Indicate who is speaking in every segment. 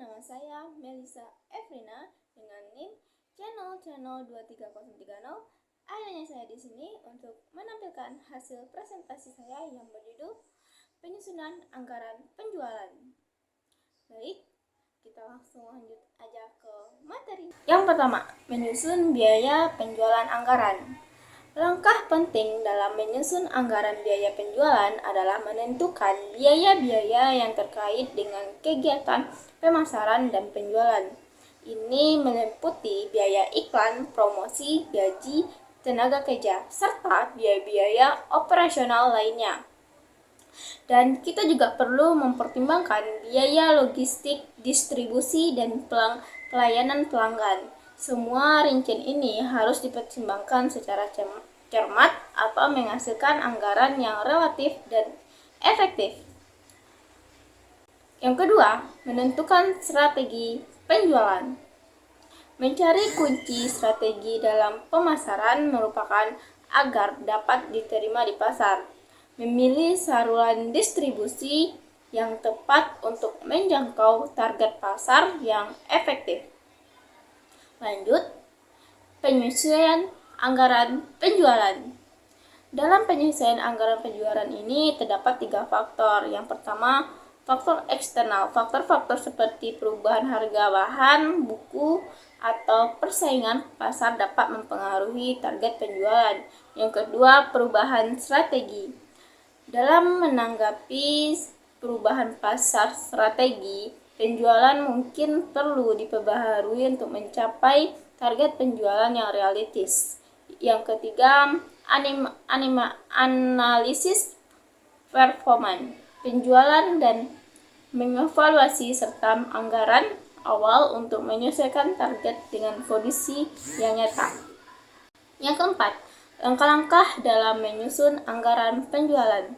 Speaker 1: nama saya Melisa Efrina dengan NIM channel 23030. Akhirnya saya di sini untuk menampilkan hasil presentasi saya yang berjudul Penyusunan Anggaran Penjualan. Baik, kita langsung lanjut aja ke materi. Yang pertama, menyusun biaya penjualan anggaran. Langkah penting dalam menyusun anggaran biaya penjualan adalah menentukan biaya-biaya yang terkait dengan kegiatan pemasaran dan penjualan. Ini meliputi biaya iklan, promosi, gaji, tenaga kerja, serta biaya-biaya operasional lainnya. Dan kita juga perlu mempertimbangkan biaya logistik, distribusi, dan pelayanan pelanggan. Semua rincian ini harus dipertimbangkan secara cermat atau menghasilkan anggaran yang relatif dan efektif. Yang kedua, menentukan strategi penjualan. Mencari kunci strategi dalam pemasaran merupakan agar dapat diterima di pasar. Memilih saluran distribusi yang tepat untuk menjangkau target pasar yang efektif. Lanjut, penyusunan anggaran penjualan. Dalam penyusunan anggaran penjualan ini terdapat 3 faktor. Yang pertama, faktor eksternal. Faktor-faktor seperti perubahan harga bahan, buku, atau persaingan pasar dapat mempengaruhi target penjualan. Yang kedua, perubahan strategi. Dalam menanggapi perubahan pasar strategi, penjualan mungkin perlu diperbaharui untuk mencapai target penjualan yang realistis. Yang ketiga, analisis performan penjualan dan mengevaluasi serta anggaran awal untuk menyesuaikan target dengan kondisi yang nyata. Yang keempat, langkah-langkah dalam menyusun anggaran penjualan.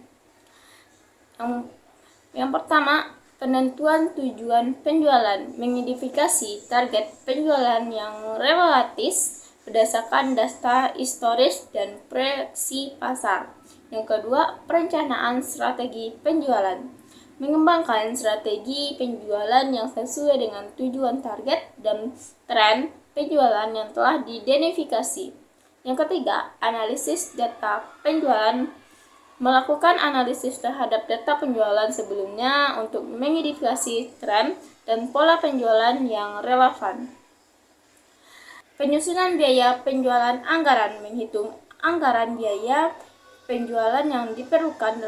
Speaker 1: Yang pertama, penentuan tujuan penjualan, mengidentifikasi target penjualan yang realistis berdasarkan data historis dan proyeksi pasar. Yang kedua, perencanaan strategi penjualan, mengembangkan strategi penjualan yang sesuai dengan tujuan target dan tren penjualan yang telah diidentifikasi. Yang ketiga, analisis data penjualan, melakukan analisis terhadap data penjualan sebelumnya untuk mengidentifikasi tren dan pola penjualan yang relevan. Penyusunan biaya penjualan anggaran, menghitung anggaran biaya penjualan yang diperlukan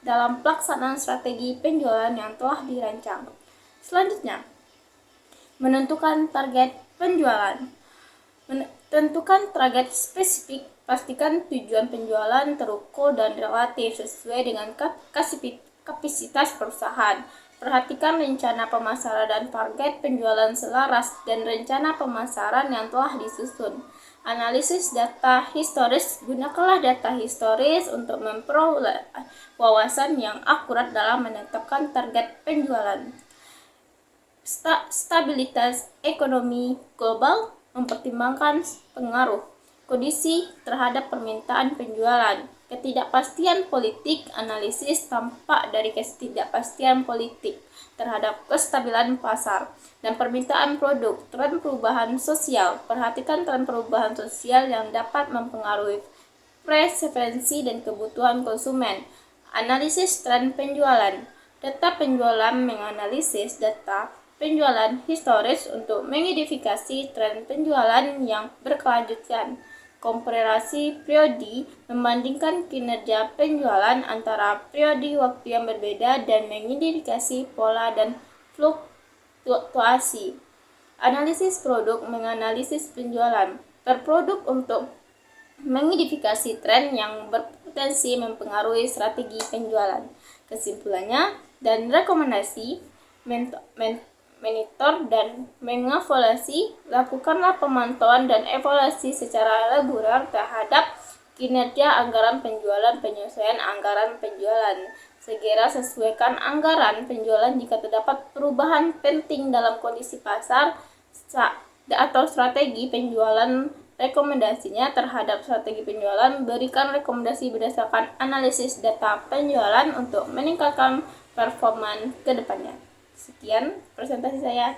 Speaker 1: dalam pelaksanaan strategi penjualan yang telah dirancang. Selanjutnya, menentukan target penjualan. Tentukan target spesifik, pastikan tujuan penjualan terukur dan relatif sesuai dengan kapasitas perusahaan. Perhatikan rencana pemasaran dan target penjualan selaras dan rencana pemasaran yang telah disusun. Analisis data historis, gunakanlah data historis untuk memperoleh wawasan yang akurat dalam menetapkan target penjualan. Stabilitas ekonomi global, mempertimbangkan pengaruh kondisi terhadap permintaan penjualan. Ketidakpastian politik, analisis tampak dari ketidakpastian politik terhadap kestabilan pasar dan permintaan produk. Tren perubahan sosial, perhatikan tren perubahan sosial yang dapat mempengaruhi preferensi dan kebutuhan konsumen. Analisis tren penjualan. Data penjualan, menganalisis data penjualan historis untuk mengidentifikasi tren penjualan yang berkelanjutan. Komparasi periode, membandingkan kinerja penjualan antara periode waktu yang berbeda dan mengidentifikasi pola dan fluktuasi. Analisis produk, menganalisis penjualan per produk untuk mengidentifikasi tren yang berpotensi mempengaruhi strategi penjualan. Kesimpulannya dan rekomendasi, monitor dan mengevaluasi, lakukanlah pemantauan dan evaluasi secara reguler terhadap kinerja anggaran penjualan. Penyesuaian anggaran penjualan, segera sesuaikan anggaran penjualan jika terdapat perubahan penting dalam kondisi pasar atau strategi penjualan. Rekomendasinya terhadap strategi penjualan, berikan rekomendasi berdasarkan analisis data penjualan untuk meningkatkan performa ke depannya. Sekian presentasi saya.